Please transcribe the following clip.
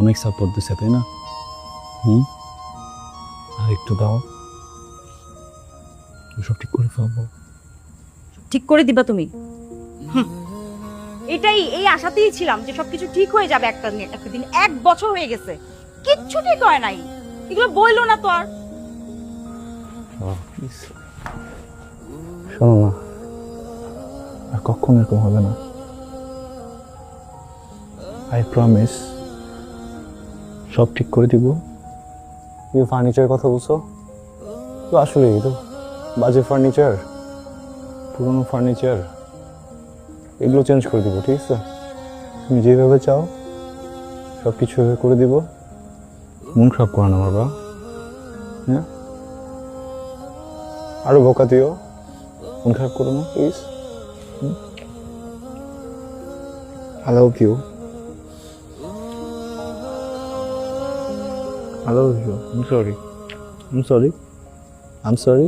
অনেক সাপোর্ট দিছে তাই না? আর একটু দাও, সব ঠিক করে ফেলবো। ঠিক করে দিবা তুমি? এটাই, এই আশাতেই ছিলাম যে সবকিছু ঠিক হয়ে যাবে একটা দিন। 1 বছর হয়ে গেছে, কিচ্ছু ঠিক হয় নাই। এগুলো বইলো না তো আর। শোনো না, আর কখনো এরকম হবে না। আই প্রমিস, সব ঠিক করে দিব। তুমি ফার্নিচারের কথা বলছো তো, আসলে তো বাজে ফার্নিচার, পুরনো ফার্নিচার, এগুলো চেঞ্জ করে দিব, ঠিক আছে? তুমি যেভাবে চাও সব কিছু করে দিব। মন খারাপ করো না বাবা, হ্যাঁ? আরো বোকা দিও, মন খারাপ করো না please. I love you. I love you. I'm sorry. I'm sorry. I'm sorry.